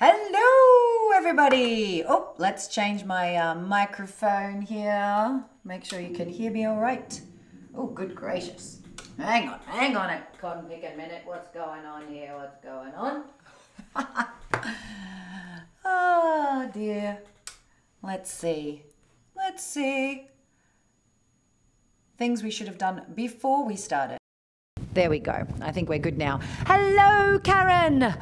Hello, everybody. Oh, let's change my microphone here. Make sure you can hear me all right. Oh, good gracious. Hang on a cotton pick a minute. What's going on here? What's going on? Oh, dear. Let's see. Things we should have done before we started. There we go. I think we're good now. Hello, Karen.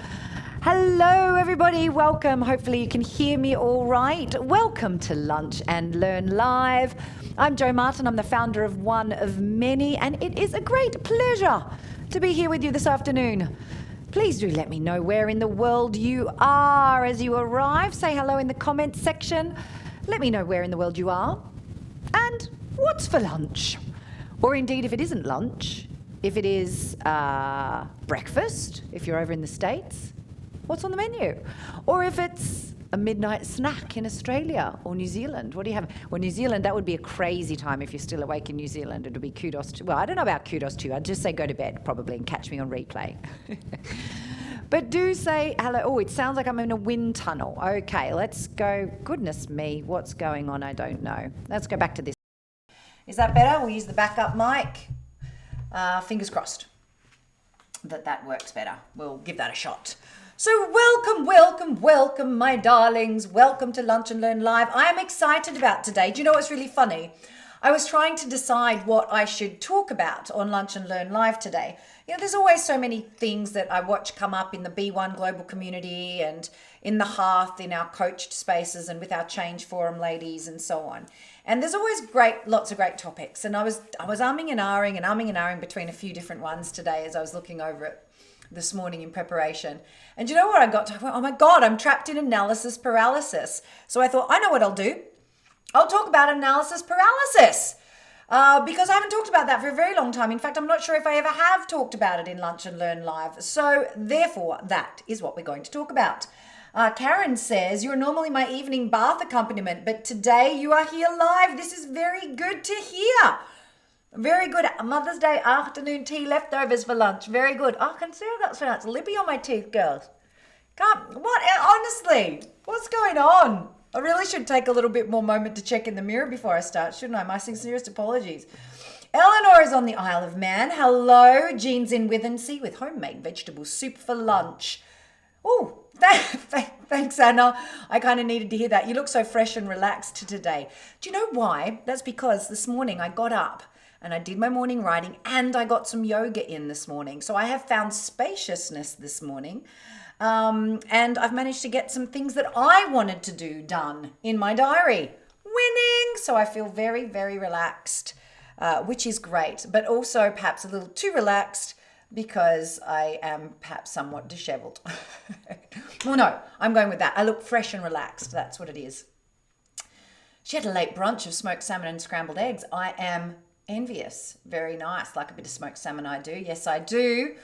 Hello, everybody. Welcome. Hopefully you can hear me all right. Welcome to Lunch and Learn Live. I'm Jo Martin. I'm the founder of One of Many, and it is a great pleasure to be here with you this afternoon. Please do let me know where in the world you are as you arrive. Say hello in the comments section. Let me know where in the world you are and what's for lunch. Or indeed, if it isn't lunch, if it is breakfast, if you're over in the States, what's on the menu? Or if it's a midnight snack in Australia or New Zealand, what do you have? Well, New Zealand, that would be a crazy time if you're still awake in New Zealand. It would be kudos to, well, I don't know about kudos to you. I'd just say go to bed probably and catch me on replay. But do say hello. Oh, it sounds like I'm in a wind tunnel. Okay, let's go. Goodness me, what's going on? I don't know. Let's go back to this. Is that better? We'll use the backup mic. Fingers crossed that works better. We'll give that a shot. So welcome, my darlings. Welcome to Lunch and Learn Live. I am excited about today. Do you know what's really funny? I was trying to decide what I should talk about on Lunch and Learn Live today. You know, there's always so many things that I watch come up in the B1 global community and in the Hearth, in our coached spaces and with our Change Forum ladies and so on. And there's always lots of great topics. And I was umming and ahhing between a few different ones today as I was looking over it this morning in preparation. And you know what I got to? I went, oh my God, I'm trapped in analysis paralysis. So I thought, I know what I'll do. I'll talk about analysis paralysis because I haven't talked about that for a very long time. In fact, I'm not sure if I ever have talked about it in Lunch and Learn Live. So therefore, that is what we're going to talk about. Karen says, you're normally my evening bath accompaniment, but today you are here live. This is very good to hear. Very good. Mother's Day afternoon tea leftovers for lunch. Very good. Oh, I can see how that's pronounced. Lippy on my teeth, girls. What? Honestly, what's going on? I really should take a little bit more moment to check in the mirror before I start, shouldn't I? My sincerest apologies. Eleanor is on the Isle of Man. Hello. Jean's in Withensea with homemade vegetable soup for lunch. Oh, thanks, Anna. I kind of needed to hear that. You look so fresh and relaxed today. Do you know why? That's because this morning I got up and I did my morning writing and I got some yoga in this morning. So I have found spaciousness this morning. And I've managed to get some things that I wanted to do done in my diary. Winning! So I feel very, very relaxed, which is great, but also perhaps a little too relaxed because I am perhaps somewhat disheveled. Well, no, I'm going with that. I look fresh and relaxed. That's what it is. She had a late brunch of smoked salmon and scrambled eggs. I am envious. Very nice. Like a bit of smoked salmon, I do. Yes, I do.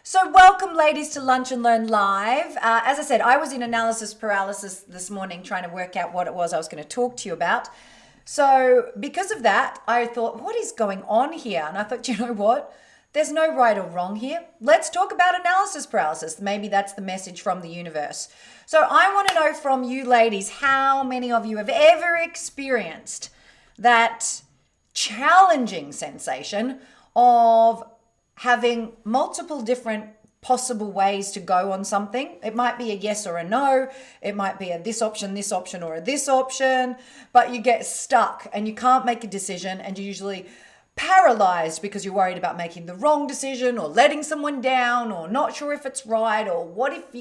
So welcome, ladies, to Lunch and Learn Live. As I said, I was in analysis paralysis this morning trying to work out what it was I was going to talk to you about. So because of that, I thought, what is going on here? And I thought, you know what? There's no right or wrong here. Let's talk about analysis paralysis. Maybe that's the message from the universe. So I want to know from you ladies, how many of you have ever experienced that challenging sensation of having multiple different possible ways to go on something? It might be a yes or a no. It might be a this option, or a this option, but you get stuck and you can't make a decision and you're usually paralyzed because you're worried about making the wrong decision or letting someone down or not sure if it's right or what if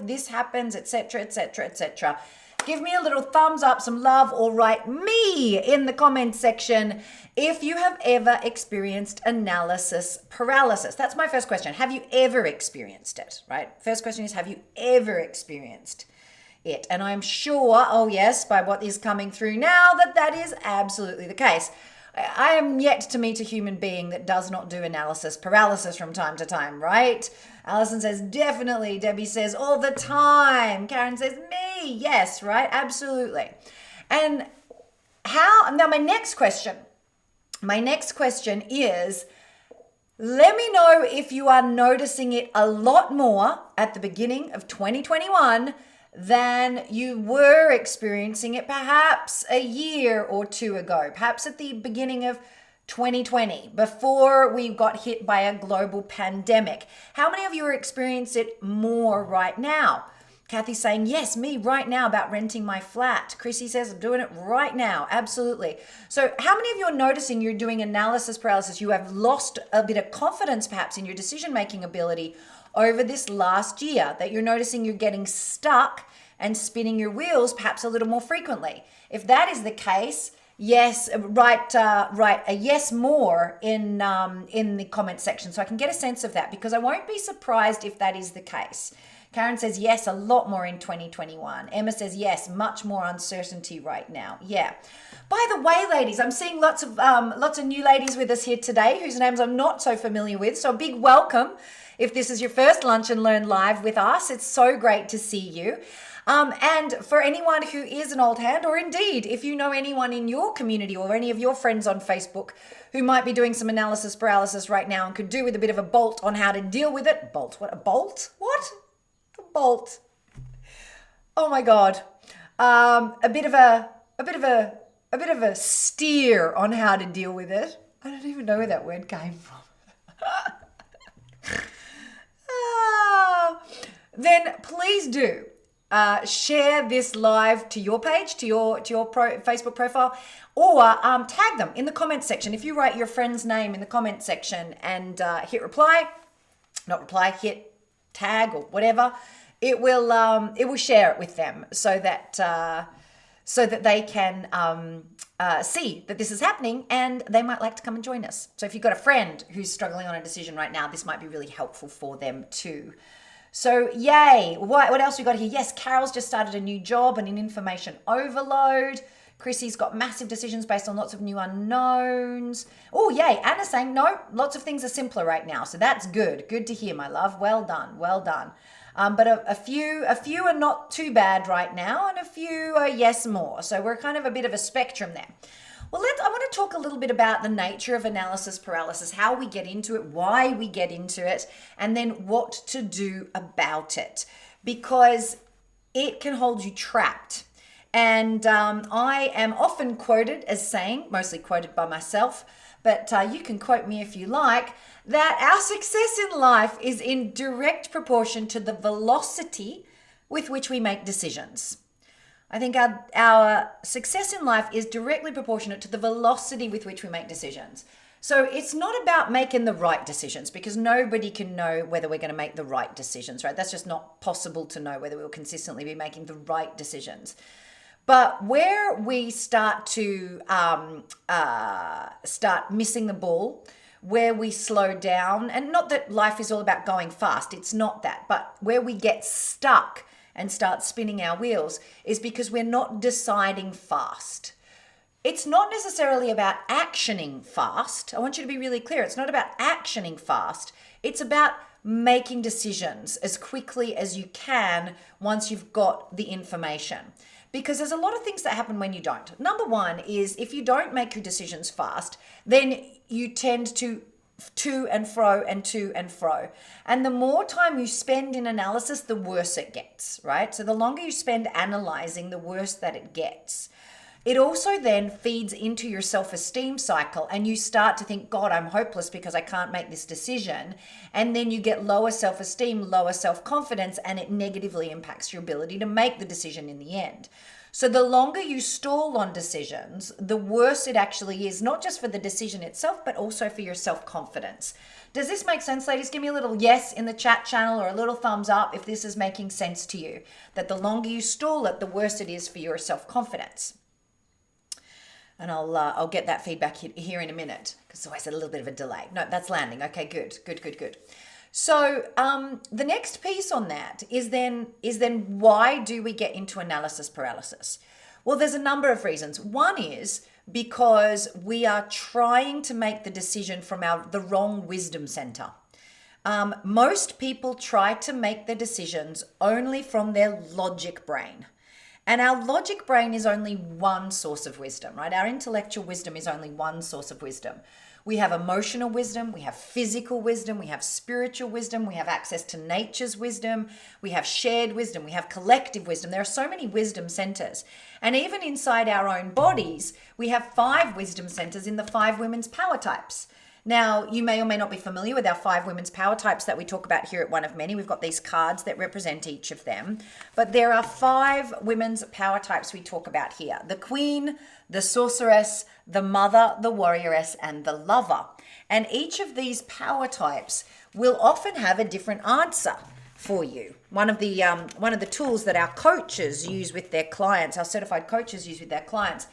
this happens, etc., etc., etc. Give me a little thumbs up, some love, or write me in the comments section if you have ever experienced analysis paralysis. That's my first question. Have you ever experienced it, right? First question is, have you ever experienced it? And I'm sure, oh yes, by what is coming through now, that is absolutely the case. I am yet to meet a human being that does not do analysis paralysis from time to time, right? Alison says, definitely. Debbie says, all the time. Karen says, me. Yes, right? Absolutely. And now my next question is, Let me know if you are noticing it a lot more at the beginning of 2021 than you were experiencing it perhaps a year or two ago, perhaps at the beginning of 2020, before we got hit by a global pandemic. How many of you are experiencing it more right now? Kathy's saying, yes, me right now about renting my flat. Chrissy says, I'm doing it right now. Absolutely. So how many of you are noticing you're doing analysis paralysis? You have lost a bit of confidence perhaps in your decision-making ability over this last year, that you're noticing you're getting stuck and spinning your wheels perhaps a little more frequently. If that is the case, yes, write a yes more in the comment section so I can get a sense of that, because I won't be surprised if that is the case. Karen says yes, a lot more in 2021. Emma says yes, much more uncertainty right now. Yeah. By the way, ladies, I'm seeing lots of new ladies with us here today whose names I'm not so familiar with. So a big welcome if this is your first Lunch and Learn Live with us. It's so great to see you. And for anyone who is an old hand, or indeed if you know anyone in your community or any of your friends on Facebook who might be doing some analysis paralysis right now and could do with a bit of a bolt on how to deal with it. Bolt? What? A bolt? What? A bolt. Oh my God. A bit of a steer on how to deal with it. I don't even know where that word came from. Then please do share this live to your page, to your Facebook profile, or tag them in the comment section. If you write your friend's name in the comment section and hit hit tag or whatever, it will share it with them so that they can see that this is happening and they might like to come and join us. So if you've got a friend who's struggling on a decision right now, this might be really helpful for them too. So yay. What else we got here? Yes, Carol's just started a new job and an information overload. Chrissy's got massive decisions based on lots of new unknowns. Oh, yay. Anna's saying, no, lots of things are simpler right now. So that's good. Good to hear, my love. Well done. Well done. But a few are not too bad right now, and a few are yes more. So we're kind of a bit of a spectrum there. Well, I want to talk a little bit about the nature of analysis paralysis, how we get into it, why we get into it, and then what to do about it, because it can hold you trapped. And I am often quoted as saying, mostly quoted by myself, but you can quote me if you like, that our success in life is in direct proportion to the velocity with which we make decisions. I think our success in life is directly proportionate to the velocity with which we make decisions. So it's not about making the right decisions, because nobody can know whether we're going to make the right decisions, right? That's just not possible to know whether we'll consistently be making the right decisions. But where we start to start missing the ball, where we slow down, and not that life is all about going fast, it's not that, but where we get stuck and start spinning our wheels is because we're not deciding fast. It's not necessarily about actioning fast. I want you to be really clear. It's not about actioning fast. It's about making decisions as quickly as you can once you've got the information. Because there's a lot of things that happen when you don't. Number one is if you don't make your decisions fast, then you tend to and fro and to and fro. And the more time you spend in analysis, the worse it gets, right? So the longer you spend analyzing, the worse that it gets. It also then feeds into your self-esteem cycle, and you start to think, God, I'm hopeless because I can't make this decision. And then you get lower self-esteem, lower self-confidence, and it negatively impacts your ability to make the decision in the end. So the longer you stall on decisions, the worse it actually is, not just for the decision itself, but also for your self-confidence. Does this make sense, ladies? Give me a little yes in the chat channel or a little thumbs up if this is making sense to you, that the longer you stall it, the worse it is for your self-confidence. And I'll get that feedback here in a minute, because it's always a little bit of a delay. No, that's landing. Okay, good. So the next piece on that is then why do we get into analysis paralysis? Well, there's a number of reasons. One is because we are trying to make the decision from the wrong wisdom center. Most people try to make their decisions only from their logic brain. And our logic brain is only one source of wisdom, right? Our intellectual wisdom is only one source of wisdom. We have emotional wisdom, we have physical wisdom, we have spiritual wisdom, we have access to nature's wisdom, we have shared wisdom, we have collective wisdom. There are so many wisdom centers. And even inside our own bodies, we have 5 wisdom centers in the 5 women's power types. Now, you may or may not be familiar with our 5 women's power types that we talk about here at One of Many. We've got these cards that represent each of them. But there are 5 women's power types we talk about here. The Queen, the Sorceress, the Mother, the Warrioress, and the Lover. And each of these power types will often have a different answer for you. One of the tools that our coaches use with their clients, our certified coaches use with their clients,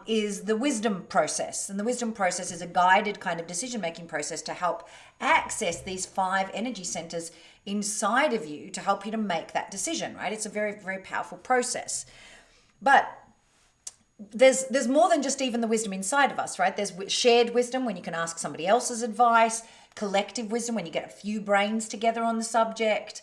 is the wisdom process. And the wisdom process is a guided kind of decision-making process to help access these 5 energy centers inside of you to help you to make that decision, right? It's a very, very powerful process. But there's more than just even the wisdom inside of us, right? There's shared wisdom when you can ask somebody else's advice, collective wisdom when you get a few brains together on the subject.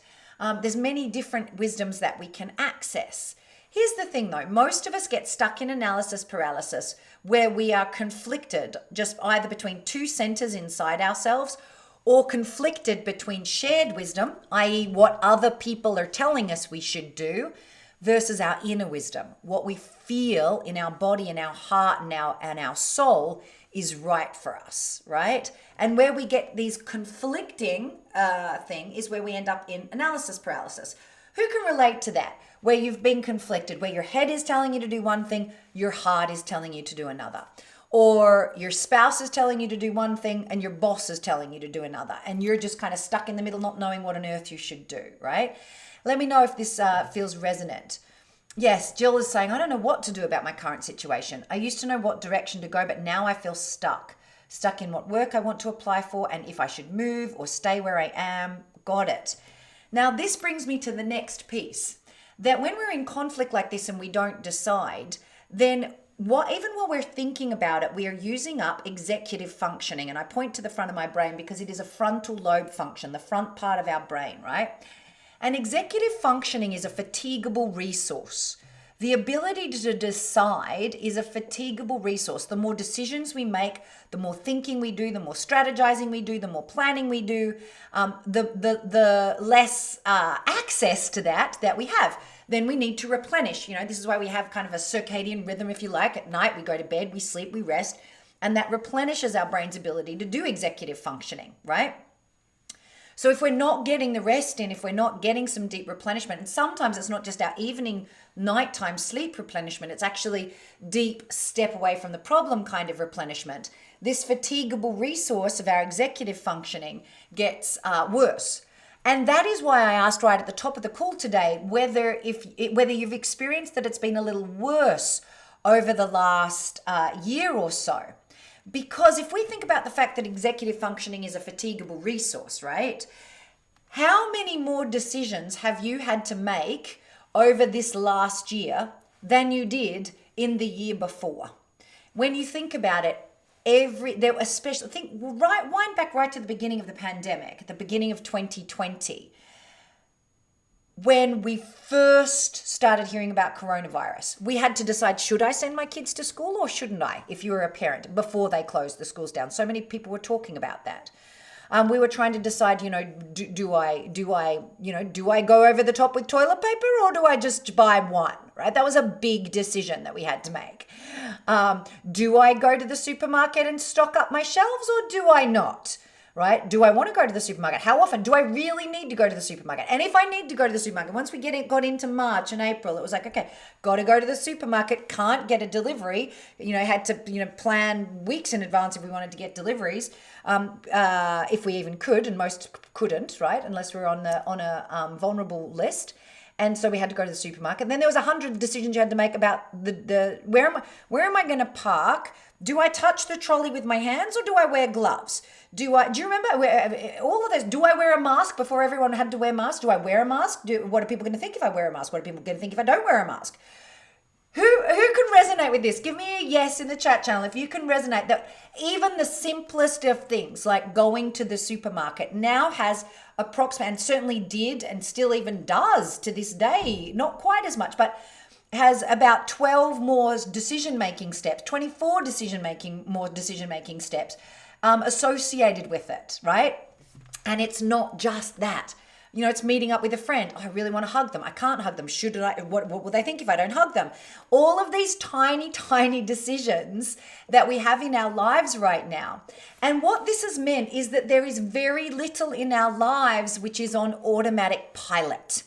There's many different wisdoms that we can access. Here's the thing though, most of us get stuck in analysis paralysis where we are conflicted just either between 2 centers inside ourselves or conflicted between shared wisdom, i.e. what other people are telling us we should do, versus our inner wisdom, what we feel in our body and our heart and our soul is right for us, right? And where we get these conflicting thing is where we end up in analysis paralysis. Who can relate to that? Where you've been conflicted, where your head is telling you to do one thing, your heart is telling you to do another. Or your spouse is telling you to do one thing and your boss is telling you to do another. And you're just kind of stuck in the middle, not knowing what on earth you should do, right? Let me know if this feels resonant. Yes, Jill is saying, I don't know what to do about my current situation. I used to know what direction to go, but now I feel stuck. Stuck in what work I want to apply for and if I should move or stay where I am. Got it. Now, this brings me to the next piece. That when we're in conflict like this and we don't decide, then even while we're thinking about it, we are using up executive functioning. And I point to the front of my brain because it is a frontal lobe function, the front part of our brain, right? And executive functioning is a fatigable resource. The ability to decide is a fatigable resource. The more decisions we make, the more thinking we do, the more strategizing we do, the more planning we do, the less access to that we have. Then we need to replenish. This is why we have kind of a circadian rhythm, if you like. At night, we go to bed, we sleep, we rest, and that replenishes our brain's ability to do executive functioning, right? So if we're not getting the rest in, if we're not getting some deep replenishment, and sometimes it's not just our evening, nighttime sleep replenishment, it's actually deep step away from the problem kind of replenishment, this fatigable resource of our executive functioning gets worse. And that is why I asked right at the top of the call today whether you've experienced that it's been a little worse over the last year or so. Because if we think about the fact that executive functioning is a fatigable resource, right? How many more decisions have you had to make over this last year than you did in the year before? When you think about it, wind back right to the beginning of the pandemic, at the beginning of 2020, when we first started hearing about coronavirus, we had to decide, should I send my kids to school or shouldn't I, if you were a parent, before they closed the schools down. So many people were talking about that. We were trying to decide, do I go over the top with toilet paper or do I just buy one, right? That was a big decision that we had to make. Do I go to the supermarket and stock up my shelves or do I not? Right? Do I want to go to the supermarket? How often? Do I really need to go to the supermarket? And if I need to go to the supermarket, once we got into March and April, it was like, okay, got to go to the supermarket, can't get a delivery, had to, plan weeks in advance if we wanted to get deliveries, if we even could, and most couldn't, right? Unless we were on a vulnerable list. And so we had to go to the supermarket. And then there was 100 decisions you had to make about the where am I going to park? Do I touch the trolley with my hands or do I wear gloves? Do you remember all of this? Do I wear a mask before everyone had to wear masks? Do I wear a mask? What are people going to think if I wear a mask? What are people going to think if I don't wear a mask? Who can resonate with this? Give me a yes in the chat channel if you can resonate that even the simplest of things like going to the supermarket now has approximately, and certainly did and still even does to this day, not quite as much, but has about 12 more decision-making steps, 24 decision-making steps associated with it, right? And it's not just that. You know, it's meeting up with a friend. Oh, I really want to hug them. I can't hug them. Should I? What will they think if I don't hug them? All of these tiny, tiny decisions that we have in our lives right now. And what this has meant is that there is very little in our lives which is on automatic pilot.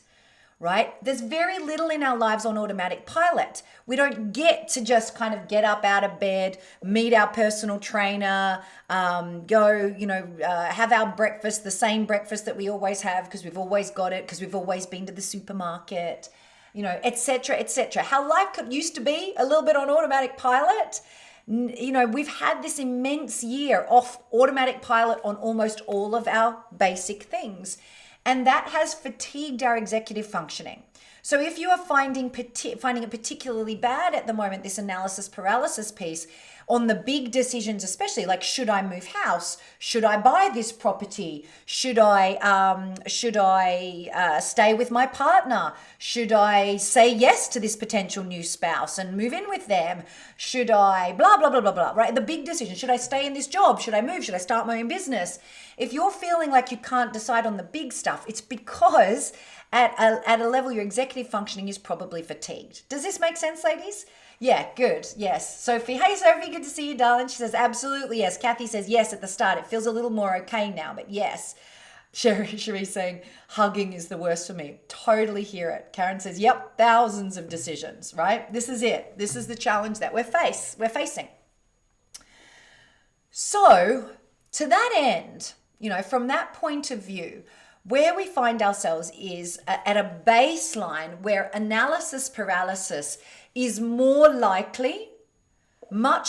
Right? There's very little in our lives on automatic pilot. We don't get to just kind of get up out of bed, meet our personal trainer, go, have our breakfast, the same breakfast that we always have because we've always got it, because we've always been to the supermarket, et cetera, et cetera. How life used to be a little bit on automatic pilot. We've had this immense year off automatic pilot on almost all of our basic things. And that has fatigued our executive functioning. So if you are finding it particularly bad at the moment, this analysis paralysis piece on the big decisions, especially like, should I move house? Should I buy this property? Should I stay with my partner? Should I say yes to this potential new spouse and move in with them? Should I blah, blah, blah, blah, blah, right? The big decision. Should I stay in this job? Should I move? Should I start my own business? If you're feeling like you can't decide on the big stuff, it's because at a level your executive functioning is probably fatigued. Does this make sense, ladies? Yeah, good. Yes. Sophie. Hey, Sophie. Good to see you, darling. She says, absolutely yes. Kathy says, yes, at the start. It feels a little more okay now, but yes. Cherie saying, hugging is the worst for me. Totally hear it. Karen says, yep, thousands of decisions, right? This is it. This is the challenge that we're facing. So to that end, from that point of view, where we find ourselves is at a baseline where analysis paralysis is much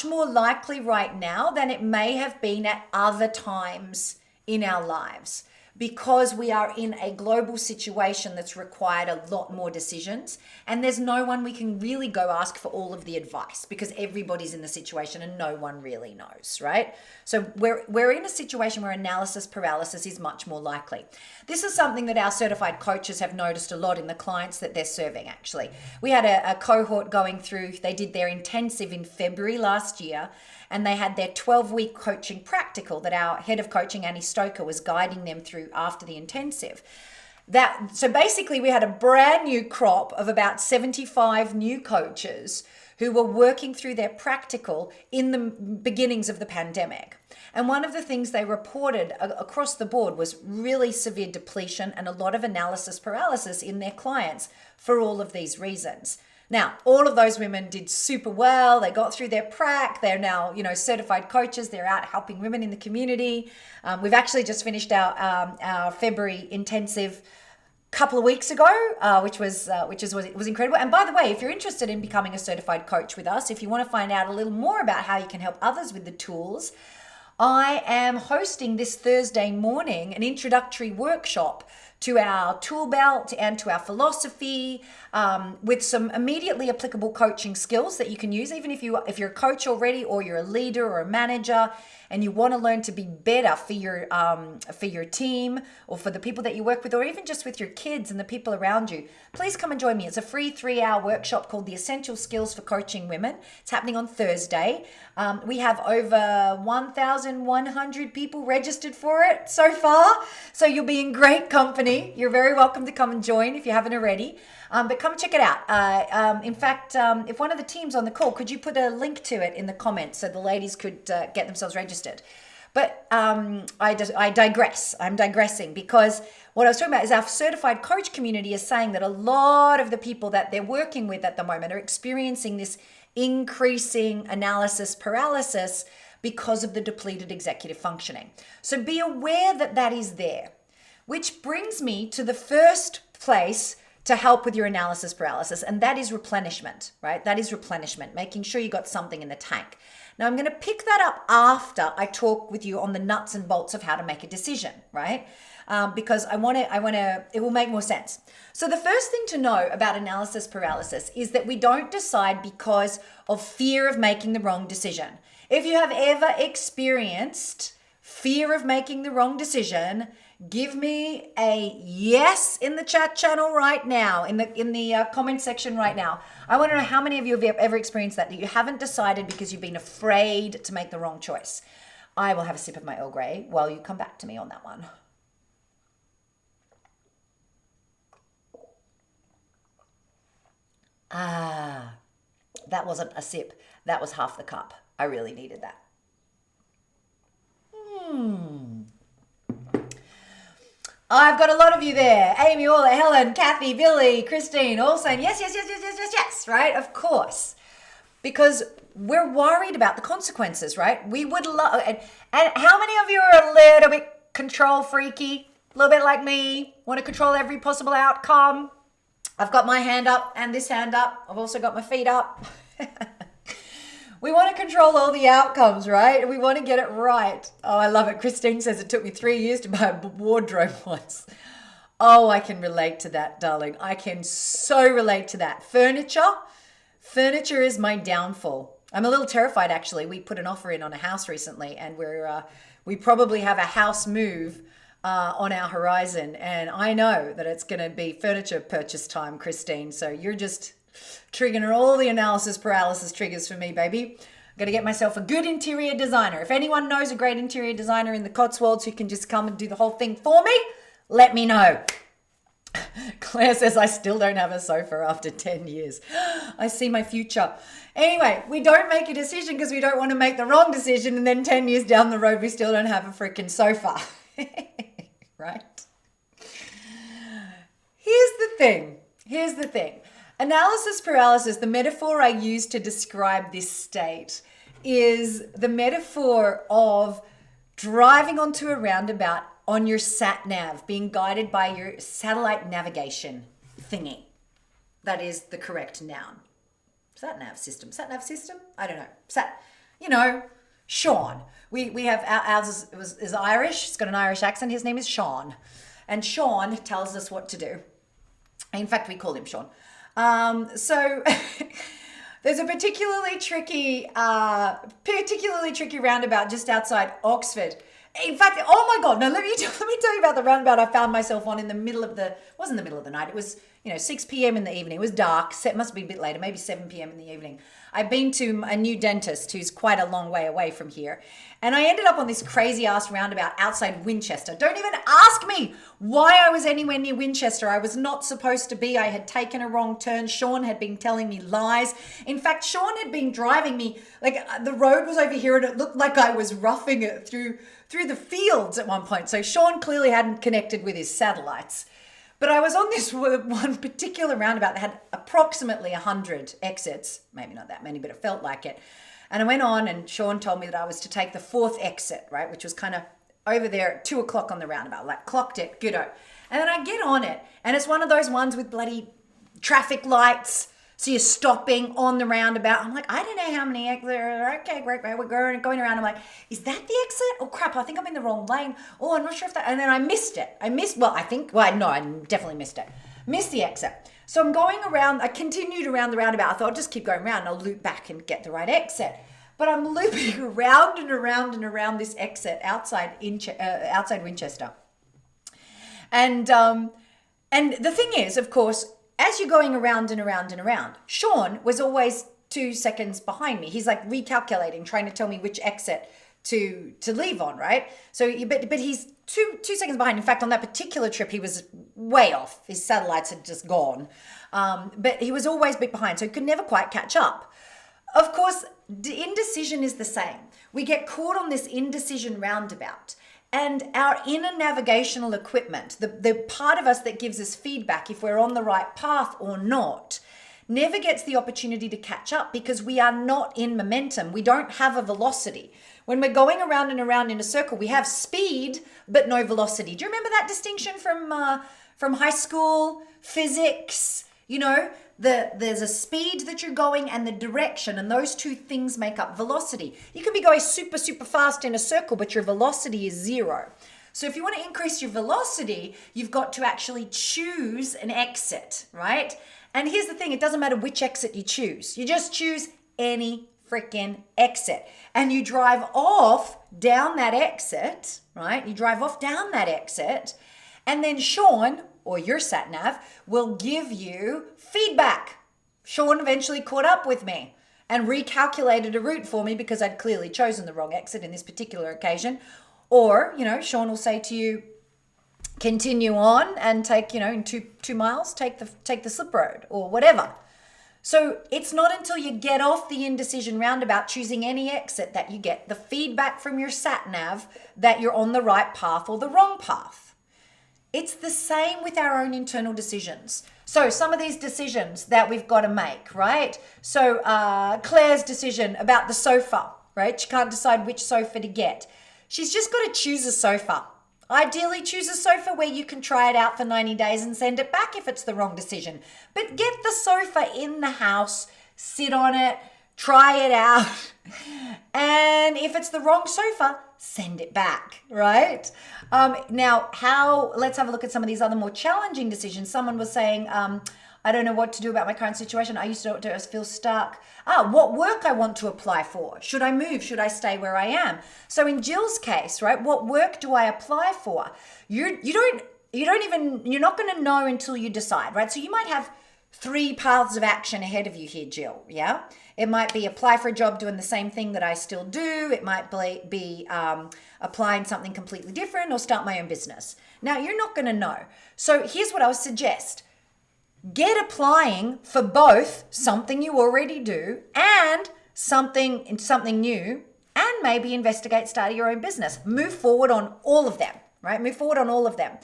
more likely right now than it may have been at other times in our lives, because we are in a global situation that's required a lot more decisions, and there's no one we can really go ask for all of the advice because everybody's in the situation and no one really knows, right? So we're in a situation where analysis paralysis is much more likely. This is something that our certified coaches have noticed a lot in the clients that they're serving, actually. We had a cohort going through, they did their intensive in February last year, and they had their 12-week coaching practical that our head of coaching, Annie Stoker, was guiding them through after the intensive. So basically we had a brand new crop of about 75 new coaches who were working through their practical in the beginnings of the pandemic. And one of the things they reported across the board was really severe depletion and a lot of analysis paralysis in their clients for all of these reasons. Now, all of those women did super well. They got through their prac. They're now, certified coaches. They're out helping women in the community. We've actually just finished our February intensive a couple of weeks ago, which was incredible. And by the way, if you're interested in becoming a certified coach with us, if you want to find out a little more about how you can help others with the tools, I am hosting this Thursday morning an introductory workshop to our tool belt and to our philosophy, with some immediately applicable coaching skills that you can use, even if you're a coach already, or you're a leader or a manager, and you want to learn to be better for your team or for the people that you work with, or even just with your kids and the people around you. Please come and join me. It's a free 3-hour workshop called The Essential Skills for Coaching Women. It's happening on Thursday. We have over 1,100 people registered for it so far, so you'll be in great company. You're very welcome to come and join if you haven't already. But come check it out. In fact, if one of the teams on the call, could you put a link to it in the comments so the ladies could get themselves registered? But I digress. I'm digressing because what I was talking about is our certified coach community is saying that a lot of the people that they're working with at the moment are experiencing this increasing analysis paralysis because of the depleted executive functioning. So be aware that that is there, which brings me to the first place to help with your analysis paralysis, and that is replenishment, right? That is replenishment, making sure you got something in the tank. Now, I'm going to pick that up after I talk with you on the nuts and bolts of how to make a decision, right? Because it will make more sense. So the first thing to know about analysis paralysis is that we don't decide because of fear of making the wrong decision. If you have ever experienced fear of making the wrong decision, give me a yes in the chat channel right now, in the comment section right now. I want to know how many of you have ever experienced that you haven't decided because you've been afraid to make the wrong choice. I will have a sip of my Earl Grey while you come back to me on that one. Ah, that wasn't a sip. That was half the cup. I really needed that. I've got a lot of you there. Amy, Orla, Helen, Kathy, Billy, Christine, all saying yes, yes, yes, yes, yes, yes, yes, right? Of course. Because we're worried about the consequences, right? We would love, and how many of you are a little bit control freaky? A little bit like me, want to control every possible outcome? I've got my hand up and this hand up. I've also got my feet up. We want to control all the outcomes, right? We want to get it right. Oh, I love it. Christine says it took me 3 years to buy a wardrobe once. Oh, I can relate to that, darling. I can so relate to that. Furniture is my downfall. I'm a little terrified, actually. We put an offer in on a house recently, and we probably have a house move on our horizon. And I know that it's going to be furniture purchase time, Christine. So you're just triggering all the analysis paralysis triggers for me, baby. I'm going to get myself a good interior designer. If anyone knows a great interior designer in the Cotswolds who can just come and do the whole thing for me, let me know. Claire says, I still don't have a sofa after 10 years. I see my future. Anyway, we don't make a decision because we don't want to make the wrong decision, and then 10 years down the road, we still don't have a freaking sofa. Right? Here's the thing. Analysis paralysis, the metaphor I use to describe this state is the metaphor of driving onto a roundabout on your sat nav, being guided by your satellite navigation thingy. That is the correct noun. Sat nav system? I don't know. Sean. We have ours is Irish. It's got an Irish accent. His name is Sean, and Sean tells us what to do. In fact, we call him Sean. So there's a particularly tricky roundabout just outside Oxford. In fact, oh my God, no, let me tell you about the roundabout I found myself on in the middle of it wasn't the middle of the night. It was, 6 p.m. in the evening. It was dark. It must be a bit later, maybe 7 p.m. in the evening. I've been to a new dentist who's quite a long way away from here. And I ended up on this crazy ass roundabout outside Winchester. Don't even ask me why I was anywhere near Winchester. I was not supposed to be. I had taken a wrong turn. Sean had been telling me lies. In fact, Sean had been driving me, like the road was over here and it looked like I was roughing it through the fields at one point. So Sean clearly hadn't connected with his satellites. But I was on this one particular roundabout that had approximately 100 exits. Maybe not that many, but it felt like it. And I went on and Sean told me that I was to take the 4th exit, right? Which was kind of over there at 2 o'clock on the roundabout, like clocked it, goodo. And then I get on it and it's one of those ones with bloody traffic lights. So you're stopping on the roundabout. I'm like, I don't know how many exits there are. Okay, great. We're going around. I'm like, is that the exit? Oh, crap. I think I'm in the wrong lane. Oh, I'm not sure if that. And then I missed it. I definitely missed it. Missed the exit. So I'm going around. I continued around the roundabout. I thought I'll just keep going around and I'll loop back and get the right exit. But I'm looping around and around and around this exit outside Winchester. And the thing is, of course, as you're going around and around and around, Sean was always 2 seconds behind me. He's like recalculating, trying to tell me which exit to leave on, right? So, but he's two seconds behind. In fact, on that particular trip, he was way off. His satellites had just gone. But he was always a bit behind, so he could never quite catch up. Of course, indecision is the same. We get caught on this indecision roundabout. And our inner navigational equipment, the part of us that gives us feedback if we're on the right path or not, never gets the opportunity to catch up because we are not in momentum. We don't have a velocity. When we're going around and around in a circle, we have speed, but no velocity. Do you remember that distinction from high school physics? There's a speed that you're going and the direction, and those two things make up velocity. You could be going super, super fast in a circle, but your velocity is 0. So if you want to increase your velocity, you've got to actually choose an exit, right? And here's the thing, it doesn't matter which exit you choose. You just choose any freaking exit. And you drive off down that exit, right? You drive off down that exit, and then Sean, or your sat nav, will give you feedback. Sean eventually caught up with me. and recalculated a route for me because I'd clearly chosen the wrong exit in this particular occasion. Or, Sean will say to you, continue on and take, in two miles, take the slip road or whatever. So it's not until you get off the indecision roundabout choosing any exit that you get the feedback from your sat nav that you're on the right path or the wrong path. It's the same with our own internal decisions. So some of these decisions that we've got to make, right? So Claire's decision about the sofa, right? She can't decide which sofa to get. She's just got to choose a sofa. Ideally, choose a sofa where you can try it out for 90 days and send it back if it's the wrong decision. But get the sofa in the house, sit on it, try it out. And if it's the wrong sofa, send it back, right? Let's have a look at some of these other more challenging decisions. Someone was saying, I don't know what to do about my current situation. I used to feel stuck. What work I want to apply for. Should I move? Should I stay where I am? So in Jill's case, right, what work do I apply for? You're not going to know until you decide, right? So you might have 3 paths of action ahead of you here, Jill, yeah? It might be apply for a job doing the same thing that I still do. It might be applying something completely different or start my own business. Now, you're not going to know. So here's what I would suggest. Get applying for both something you already do and something new, and maybe investigate starting your own business. Move forward on all of them, right? Move forward on all of them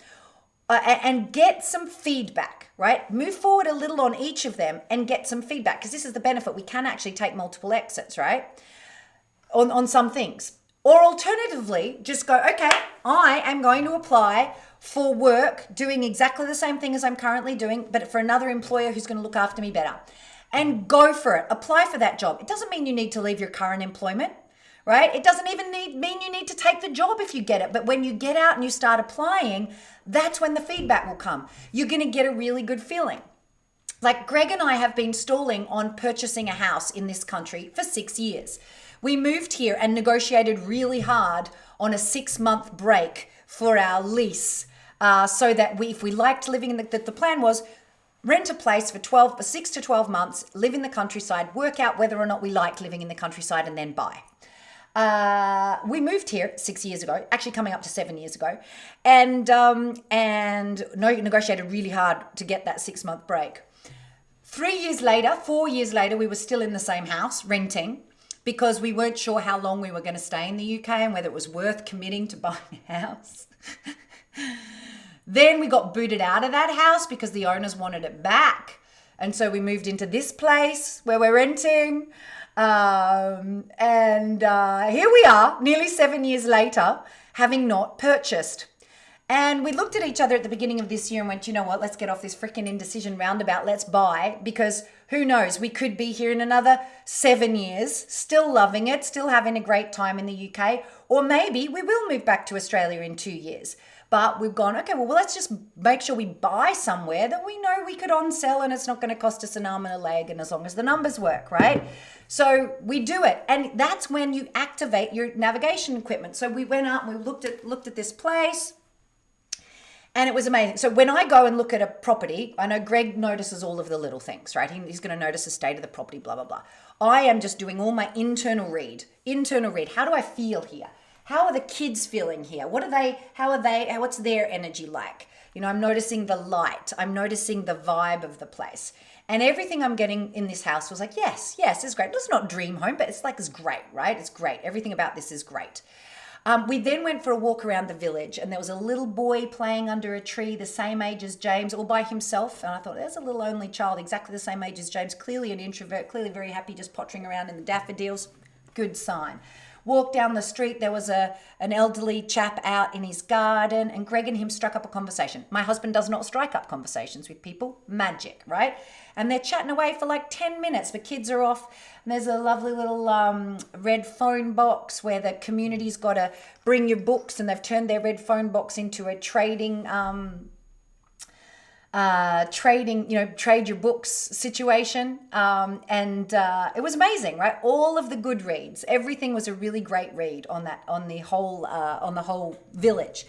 and get some feedback, right? Move forward a little on each of them and get some feedback, because this is the benefit. We can actually take multiple exits, right? On some things. Or alternatively, just go, okay, I am going to apply for work doing exactly the same thing as I'm currently doing, but for another employer who's going to look after me better. And go for it. Apply for that job. It doesn't mean you need to leave your current employment, right? It doesn't even mean you need to take the job if you get it. But when you get out and you start applying, that's when the feedback will come. You're going to get a really good feeling. Like Greg and I have been stalling on purchasing a house in this country for 6 years. We moved here and negotiated really hard on a 6-month break for our lease, so that if we liked living in the plan was rent a place for 6 to 12 months, live in the countryside, work out whether or not we liked living in the countryside, and then buy. We moved here 6 years ago, actually coming up to 7 years ago, and negotiated really hard to get that 6-month break. 4 years later, we were still in the same house renting, because we weren't sure how long we were going to stay in the UK and whether it was worth committing to buying a house. Then we got booted out of that house because the owners wanted it back. And so we moved into this place where we're renting. Here we are, nearly 7 years later, having not purchased. And we looked at each other at the beginning of this year and went, you know what, let's get off this freaking indecision roundabout. Let's buy, because who knows, we could be here in another 7 years, still loving it, still having a great time in the UK. Or maybe we will move back to Australia in 2 years. But we've gone, okay, well, let's just make sure we buy somewhere that we know we could on-sell and it's not going to cost us an arm and a leg, and as long as the numbers work, right? So we do it. And that's when you activate your navigation equipment. So we went out and we looked at this place. And it was amazing. So when I go and look at a property, I know Greg notices all of the little things, right? He's going to notice the state of the property, blah, blah, blah. I am just doing all my internal read. How do I feel here? How are the kids feeling here? What's their energy like? I'm noticing the light. I'm noticing the vibe of the place. And everything I'm getting in this house was like, yes, it's great. It's not dream home, but it's great, right? It's great. Everything about this is great. We then went for a walk around the village, and there was a little boy playing under a tree the same age as James, all by himself. And I thought, there's a little only child exactly the same age as James, clearly an introvert, clearly very happy just pottering around in the daffodils. Good sign. Walked down the street, there was an elderly chap out in his garden, and Greg and him struck up a conversation. My husband does not strike up conversations with people. Magic, right? And they're chatting away for like 10 minutes. The kids are off, and there's a lovely little red phone box where the community's got to bring your books, and they've turned their red phone box into a trade your books situation. It was amazing, right? All of the good reads, everything was a really great read on the whole village.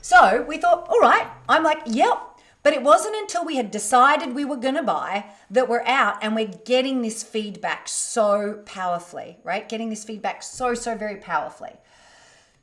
So we thought, all right, I'm like, yep, But it wasn't until we had decided we were going to buy that we're out and we're getting this feedback so powerfully, right? Getting this feedback so very powerfully.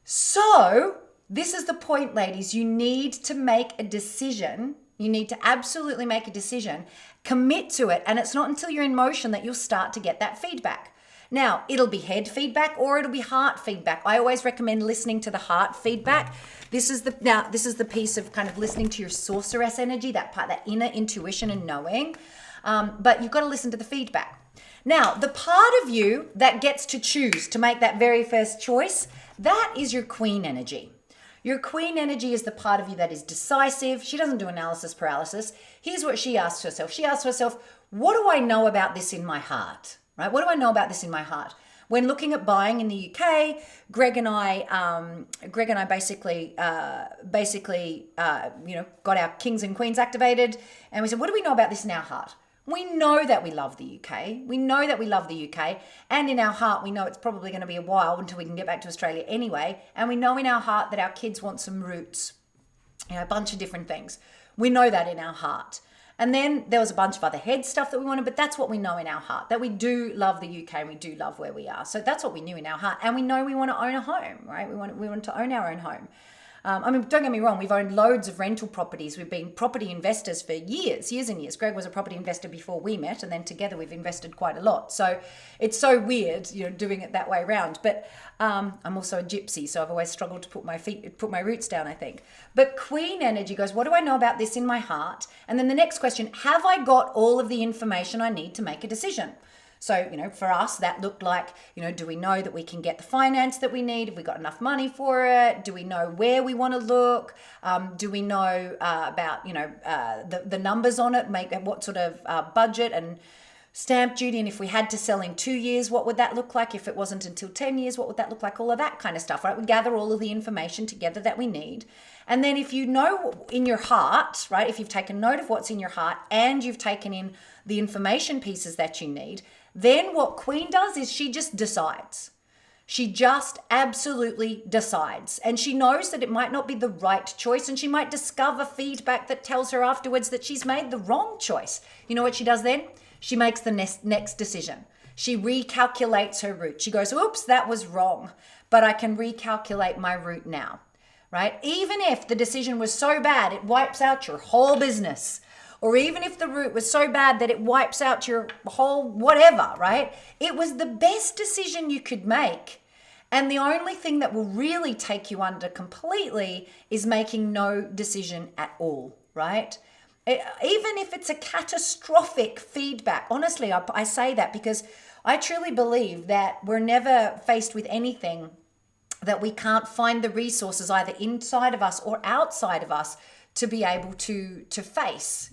So this is the point, ladies. You need to make a decision. You need to absolutely make a decision, commit to it. And it's not until you're in motion that you'll start to get that feedback. Now, it'll be head feedback or it'll be heart feedback. I always recommend listening to the heart feedback. This is the piece of kind of listening to your sorceress energy, that part, that inner intuition and knowing. But you've got to listen to the feedback. Now, the part of you that gets to choose to make that very first choice, that is your queen energy. Your queen energy is the part of you that is decisive. She doesn't do analysis paralysis. Here's what she asks herself. She asks herself, what do I know about this in my heart? Right? What do I know about this in my heart? When looking at buying in the UK, Greg and I basically, got our kings and queens activated, and we said, what do we know about this in our heart? We know that we love the UK. We know that we love the UK, and in our heart, we know it's probably going to be a while until we can get back to Australia anyway. And we know in our heart that our kids want some roots, a bunch of different things. We know that in our heart. And then there was a bunch of other head stuff that we wanted, but that's what we know in our heart, that we do love the UK and we do love where we are. So that's what we knew in our heart. And we know we want to own a home, right? We want to own our own home. Don't get me wrong, we've owned loads of rental properties. We've been property investors for years and years. Greg was a property investor before we met, and then together we've invested quite a lot. So it's so weird, doing it that way around. But I'm also a gypsy, so I've always struggled to put my roots down, I think. But queen energy goes, what do I know about this in my heart? And then the next question, have I got all of the information I need to make a decision? So, for us, that looked like, do we know that we can get the finance that we need? Have we got enough money for it? Do we know where we want to look? Do we know about, the numbers on it, what sort of budget and stamp duty? And if we had to sell in 2 years, what would that look like? If it wasn't until 10 years, what would that look like? All of that kind of stuff, right? We gather all of the information together that we need. And then if you know in your heart, right, if you've taken note of what's in your heart and you've taken in the information pieces that you need, then what Queen does is she just decides. She just absolutely decides. And she knows that it might not be the right choice, and she might discover feedback that tells her afterwards that she's made the wrong choice. You know what she does then? She makes the next decision. She recalculates her route. She goes, oops, that was wrong, but I can recalculate my route now, right? Even if the decision was so bad, it wipes out your whole business. Or even if the route was so bad that it wipes out your whole whatever, right? It was the best decision you could make. And the only thing that will really take you under completely is making no decision at all, right? Even if it's a catastrophic feedback. Honestly, I say that because I truly believe that we're never faced with anything that we can't find the resources either inside of us or outside of us to be able to face,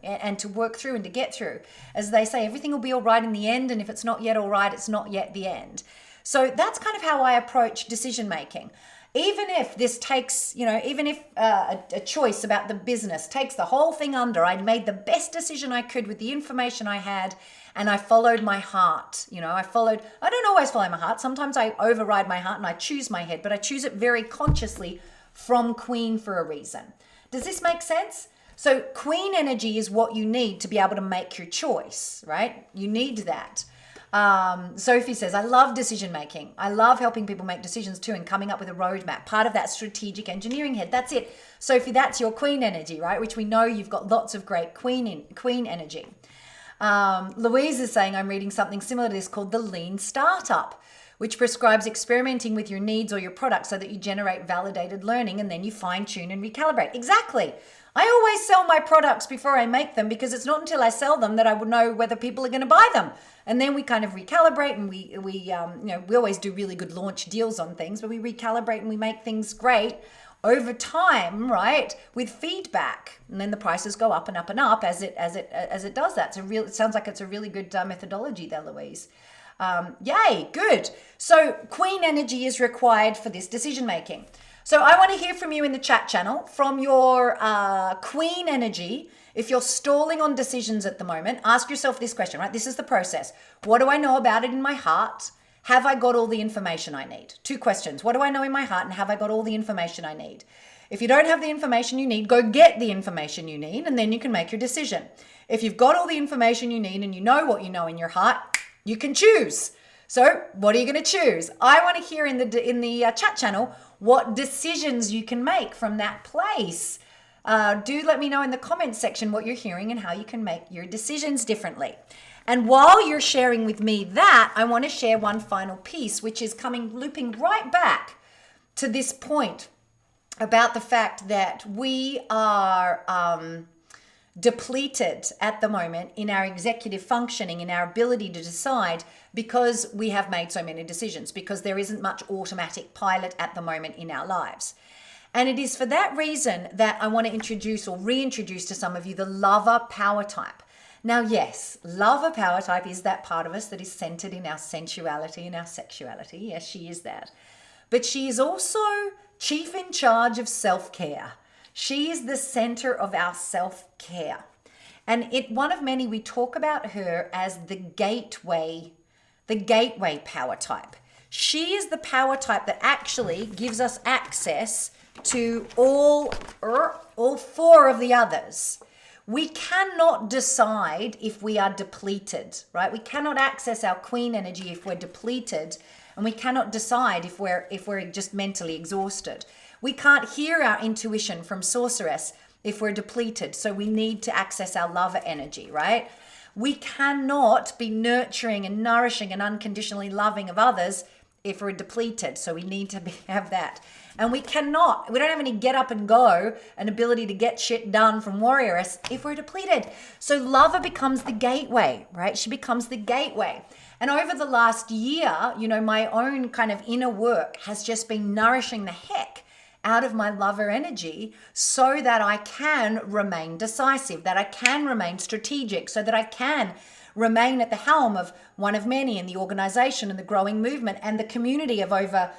and to work through and to get through. As they say, everything will be all right in the end, and if it's not yet all right, it's not yet the end. So that's kind of how I approach decision making. Even if this takes, even if a choice about the business takes the whole thing under, I made the best decision I could with the information I had, and I followed my heart. I don't always follow my heart. Sometimes I override my heart and I choose my head, but I choose it very consciously from Queen for a reason. Does this make sense? So queen energy is what you need to be able to make your choice, right? You need that. Sophie says, I love decision making. I love helping people make decisions too and coming up with a roadmap, part of that strategic engineering head. That's it. Sophie, that's your queen energy, right? Which we know you've got lots of great queen energy. Louise is saying, I'm reading something similar to this called The Lean Startup, which prescribes experimenting with your needs or your product so that you generate validated learning and then you fine tune and recalibrate. Exactly. I always sell my products before I make them because it's not until I sell them that I would know whether people are going to buy them. And then we kind of recalibrate, and we always do really good launch deals on things, but we recalibrate and we make things great over time, right? With feedback, and then the prices go up and up and up as it does that. It sounds like it's a really good methodology there, Louise. Yay, good. So queen energy is required for this decision making. So I want to hear from you in the chat channel from your queen energy. If you're stalling on decisions at the moment, ask yourself this question, right? This is the process. What do I know about it in my heart? Have I got all the information I need? 2 questions. What do I know in my heart, and have I got all the information I need? If you don't have the information you need, go get the information you need, and then you can make your decision. If you've got all the information you need and you know what you know in your heart, you can choose. So what are you going to choose? I want to hear in the chat channel what decisions you can make from that place. Do let me know in the comments section what you're hearing and how you can make your decisions differently. And while you're sharing with me that, I want to share one final piece, which is looping right back to this point about the fact that we are depleted at the moment in our executive functioning, in our ability to decide, because we have made so many decisions, because there isn't much automatic pilot at the moment in our lives. And it is for that reason that I want to introduce or reintroduce to some of you the lover power type. Now, yes, lover power type is that part of us that is centered in our sensuality and our sexuality. Yes, she is that. But she is also chief in charge of self-care. She is the center of our self-care. And one of many, we talk about her as the gateway power type. She is the power type that actually gives us access to all four of the others. We cannot decide if we are depleted, right? We cannot access our queen energy if we're depleted, and we cannot decide if we're just mentally exhausted. We can't hear our intuition from sorceress if we're depleted, so we need to access our lover energy, right? We cannot be nurturing and nourishing and unconditionally loving of others if we're depleted, so we need to have that. And we don't have any get up and go, an ability to get shit done from warrioress if we're depleted. So lover becomes the gateway, right? She becomes the gateway. And over the last year, my own kind of inner work has just been nourishing the heck out of my lover energy so that I can remain decisive, that I can remain strategic, so that I can remain at the helm of one of many in the organization and the growing movement and the community of over,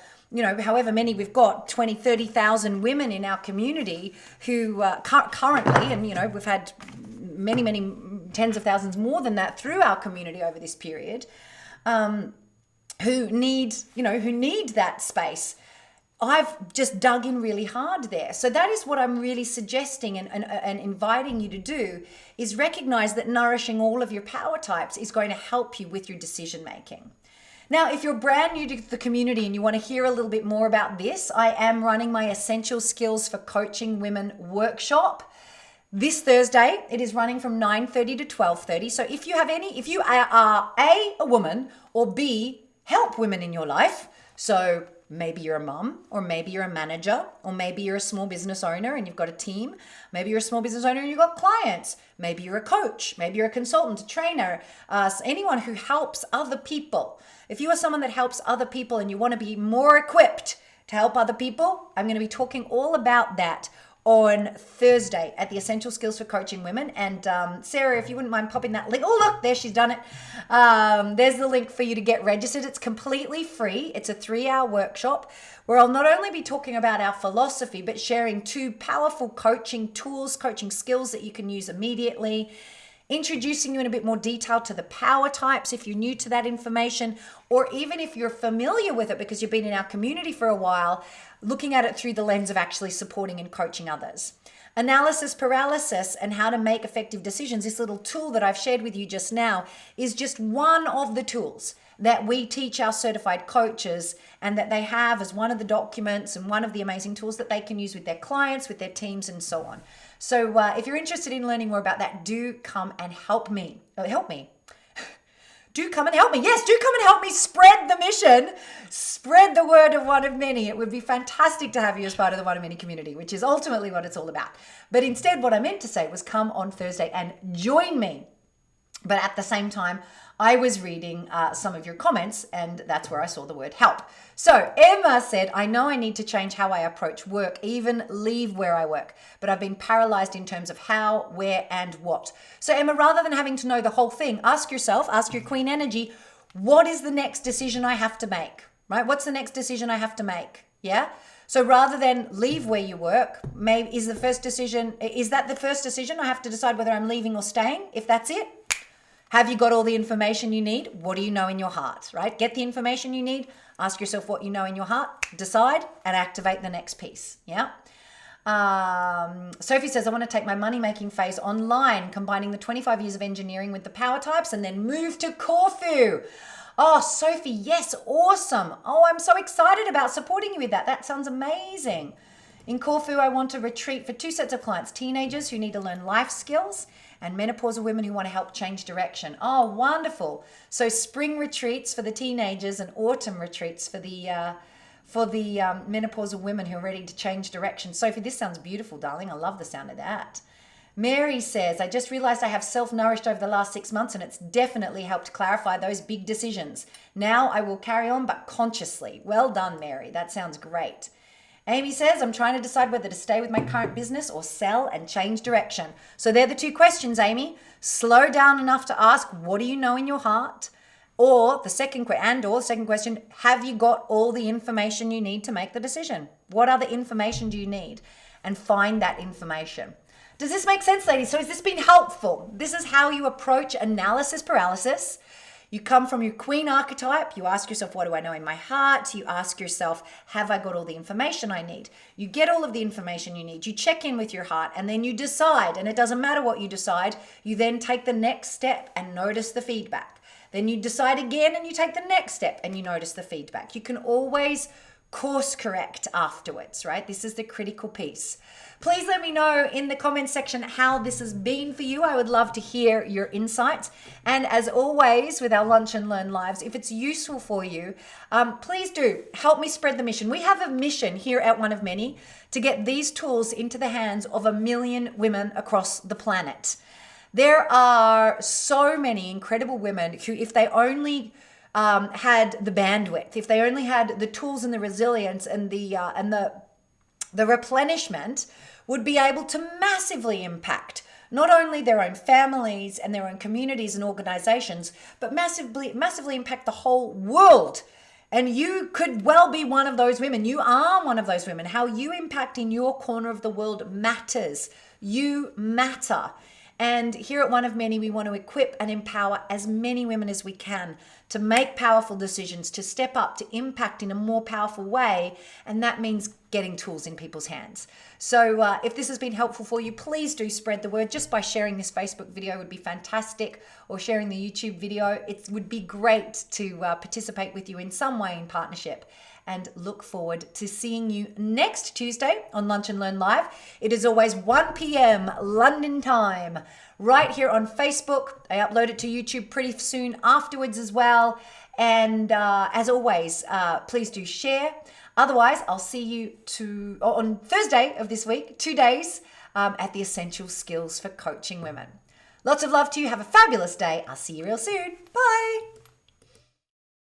however many we've got, 20, 30,000 women in our community who currently, and, we've had many, many tens of thousands more than that through our community over this period, who need that space. I've just dug in really hard there. So that is what I'm really suggesting and inviting you to do, is recognize that nourishing all of your power types is going to help you with your decision making. Now, if you're brand new to the community and you want to hear a little bit more about this, I am running my Essential Skills for Coaching Women workshop this Thursday. It is running from 9:30 to 12:30. So if you are a woman, or B, help women in your life, so maybe you're a mum, or maybe you're a manager, or maybe you're a small business owner and you've got a team. Maybe you're a small business owner and you've got clients. Maybe you're a coach. Maybe you're a consultant, a trainer, anyone who helps other people. If you are someone that helps other people and you want to be more equipped to help other people, I'm going to be talking all about that on Thursday at the Essential Skills for Coaching Women. And Sarah, if you wouldn't mind popping that link. Oh, look, there, she's done it. There's the link for you to get registered. It's completely free. It's a 3-hour workshop where I'll not only be talking about our philosophy, but sharing 2 powerful coaching tools, coaching skills that you can use immediately, introducing you in a bit more detail to the power types if you're new to that information, or even if you're familiar with it because you've been in our community for a while, looking at it through the lens of actually supporting and coaching others. Analysis Paralysis and how to make effective decisions, this little tool that I've shared with you just now, is just one of the tools that we teach our certified coaches, and that they have as one of the documents and one of the amazing tools that they can use with their clients, with their teams, and so on. So if you're interested in learning more about that, do come and help me. Do come and help me. Yes, do come and help me spread the mission, spread the word of one of many. It would be fantastic to have you as part of the one of many community, which is ultimately what it's all about. But instead, what I meant to say was come on Thursday and join me. But at the same time, I was reading some of your comments, and that's where I saw the word help. So Emma said, I know I need to change how I approach work, even leave where I work, but I've been paralyzed in terms of how, where, and what. So Emma, rather than having to know the whole thing, ask yourself, ask your queen energy, what is the next decision I have to make, right? What's the next decision I have to make? Yeah. So rather than leave where you work, maybe is that the first decision I have to decide whether I'm leaving or staying? If that's it, have you got all the information you need? What do you know in your heart, right? Get the information you need. Ask yourself what you know in your heart. Decide and activate the next piece. Yeah. Sophie says, I want to take my money-making phase online, combining the 25 years of engineering with the power types and then move to Corfu. Oh, Sophie, yes, awesome. Oh, I'm so excited about supporting you with that. That sounds amazing. In Corfu, I want to retreat for 2 sets of clients, teenagers who need to learn life skills and menopausal women who want to help change direction. Oh, wonderful. So spring retreats for the teenagers and autumn retreats for the menopausal women who are ready to change direction. Sophie, this sounds beautiful, darling. I love the sound of that. Mary says, I just realized I have self-nourished over the last 6 months and it's definitely helped clarify those big decisions. Now I will carry on, but consciously. Well done, Mary. That sounds great. Amy says, I'm trying to decide whether to stay with my current business or sell and change direction. So they're the 2 questions, Amy. Slow down enough to ask, what do you know in your heart? Or the second question, have you got all the information you need to make the decision? What other information do you need? And find that information. Does this make sense, ladies? So has this been helpful? This is how you approach analysis paralysis. You come from your queen archetype. You ask yourself, what do I know in my heart? You ask yourself, have I got all the information I need? You get all of the information you need. You check in with your heart and then you decide. And it doesn't matter what you decide. You then take the next step and notice the feedback. Then you decide again and you take the next step and you notice the feedback. You can always course correct afterwards, right? This is the critical piece. Please let me know in the comments section how this has been for you. I would love to hear your insights. And as always with our Lunch and Learn lives, if it's useful for you, please do help me spread the mission. We have a mission here at One of Many to get these tools into the hands of 1 million women across the planet. There are so many incredible women who, if they only had the bandwidth, if they only had the tools and the resilience and the replenishment, would be able to massively impact not only their own families and their own communities and organizations, but massively impact the whole world. And you could well be one of those women. You are one of those women. How you impact in your corner of the world matters. You matter. And here at One of Many, we want to equip and empower as many women as we can to make powerful decisions, to step up, to impact in a more powerful way. And that means getting tools in people's hands. So if this has been helpful for you, please do spread the word. Just by sharing this Facebook video would be fantastic, or sharing the YouTube video. It would be great to participate with you in some way in partnership. And look forward to seeing you next Tuesday on Lunch and Learn Live. It is always 1 p.m. London time, right here on Facebook. I upload it to YouTube pretty soon afterwards as well. And as always, please do share. Otherwise, I'll see you on Thursday of this week, 2 days, at the Essential Skills for Coaching Women. Lots of love to you. Have a fabulous day. I'll see you real soon. Bye.